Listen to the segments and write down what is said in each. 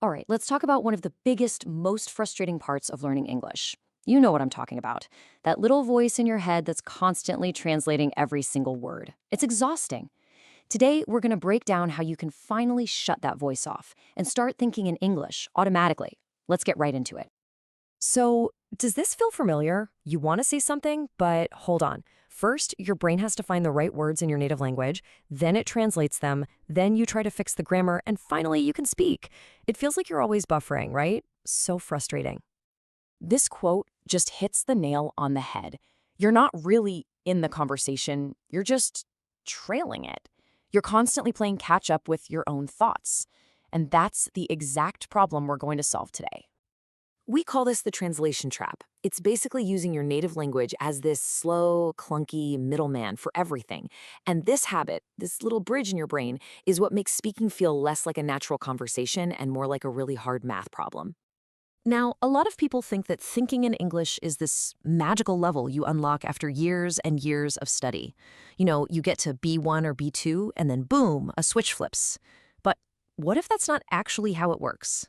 All right, let's talk about one of the biggest, most frustrating parts of learning English. You know what I'm talking about. That little voice in your head that's constantly translating every single word. It's exhausting. Today, we're going to break down how you can finally shut that voice off and start thinking in English automatically. Let's get right into it. So, does this feel familiar? You want to say something, but hold on. First, your brain has to find the right words in your native language, then it translates them, then you try to fix the grammar, and finally you can speak. It feels like you're always buffering, right? So frustrating. This quote just hits the nail on the head. You're not really in the conversation, you're just trailing it. You're constantly playing catch up with your own thoughts. And that's the exact problem we're going to solve today. We call this the translation trap. It's basically using your native language as this slow, clunky middleman for everything. And this habit, this little bridge in your brain, is what makes speaking feel less like a natural conversation and more like a really hard math problem. Now, a lot of people think that thinking in English is this magical level you unlock after years and years of study. You get to B1 or B2, and then boom, a switch flips. But what if that's not actually how it works?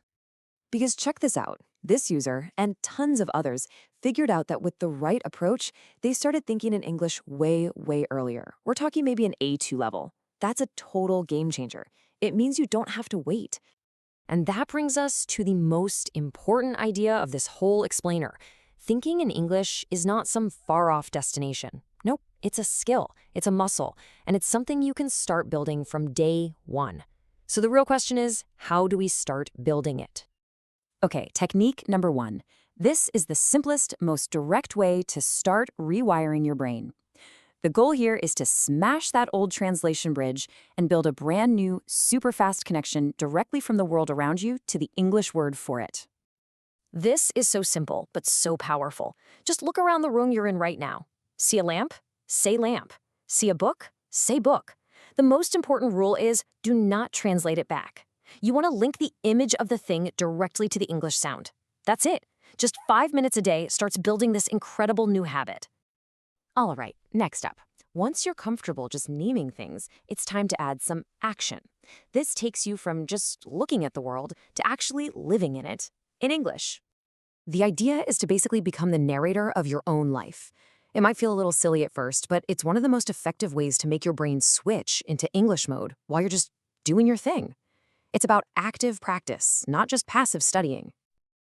Because check this out. This user, and tons of others, figured out that with the right approach, they started thinking in English way, way earlier. We're talking maybe an A2 level. That's a total game changer. It means you don't have to wait. And that brings us to the most important idea of this whole explainer. Thinking in English is not some far-off destination. Nope, it's a skill, it's a muscle, and it's something you can start building from day one. So the real question is, how do we start building it? Okay, technique number one. This is the simplest, most direct way to start rewiring your brain. The goal here is to smash that old translation bridge and build a brand new, super fast connection directly from the world around you to the English word for it. This is so simple, but so powerful. Just look around the room you're in right now. See a lamp? Say lamp. See a book? Say book. The most important rule is do not translate it back. You want to link the image of the thing directly to the English sound. That's it. Just 5 minutes a day starts building this incredible new habit. All right, next up. Once you're comfortable just naming things, it's time to add some action. This takes you from just looking at the world to actually living in it in English. The idea is to basically become the narrator of your own life. It might feel a little silly at first, but it's one of the most effective ways to make your brain switch into English mode while you're just doing your thing. It's about active practice, not just passive studying.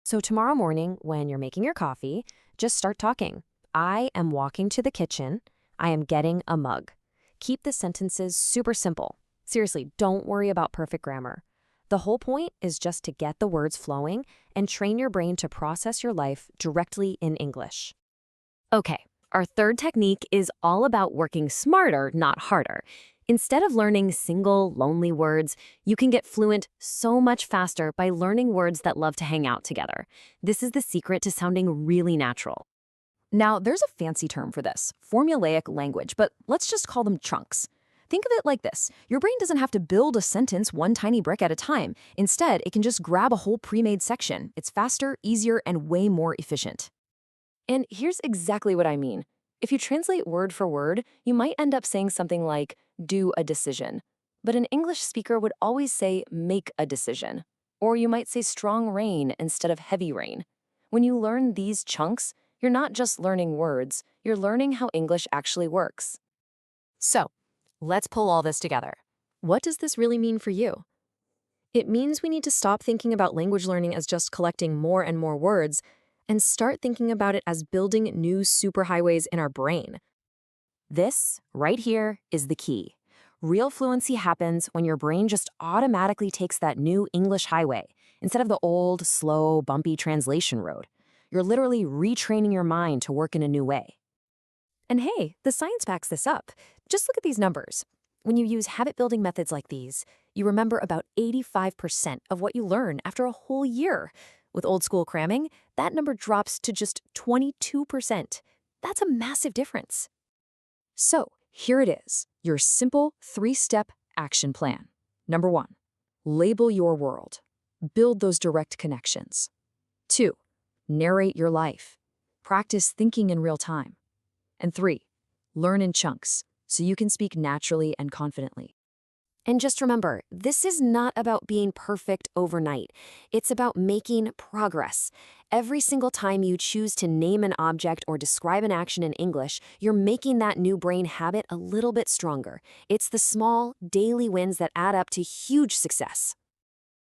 So tomorrow morning, when you're making your coffee, just start talking. I am walking to the kitchen. I am getting a mug. Keep the sentences super simple. Seriously, don't worry about perfect grammar. The whole point is just to get the words flowing and train your brain to process your life directly in English. Okay, our third technique is all about working smarter, not harder. Instead of learning single, lonely words, you can get fluent so much faster by learning words that love to hang out together. This is the secret to sounding really natural. Now, there's a fancy term for this, formulaic language, but let's just call them chunks. Think of it like this. Your brain doesn't have to build a sentence one tiny brick at a time. Instead, it can just grab a whole pre-made section. It's faster, easier, and way more efficient. And here's exactly what I mean. If you translate word for word, you might end up saying something like, do a decision. But an English speaker would always say, make a decision. Or you might say strong rain instead of heavy rain. When you learn these chunks, you're not just learning words, you're learning how English actually works. So, let's pull all this together. What does this really mean for you? It means we need to stop thinking about language learning as just collecting more and more words and start thinking about it as building new superhighways in our brain. This, right here, is the key. Real fluency happens when your brain just automatically takes that new English highway instead of the old, slow, bumpy translation road. You're literally retraining your mind to work in a new way. And hey, the science backs this up. Just look at these numbers. When you use habit-building methods like these, you remember about 85% of what you learn after a whole year. With old-school cramming, that number drops to just 22%. That's a massive difference. So, here it is, your simple 3-step action plan. Number 1, label your world. Build those direct connections. 2, narrate your life. Practice thinking in real time. And 3, learn in chunks so you can speak naturally and confidently. And just remember, this is not about being perfect overnight. It's about making progress. Every single time you choose to name an object or describe an action in English, you're making that new brain habit a little bit stronger. It's the small, daily wins that add up to huge success.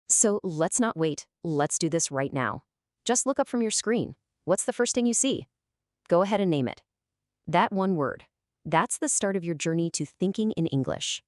So let's not wait. Let's do this right now. Just look up from your screen. What's the first thing you see? Go ahead and name it. That one word. That's the start of your journey to thinking in English.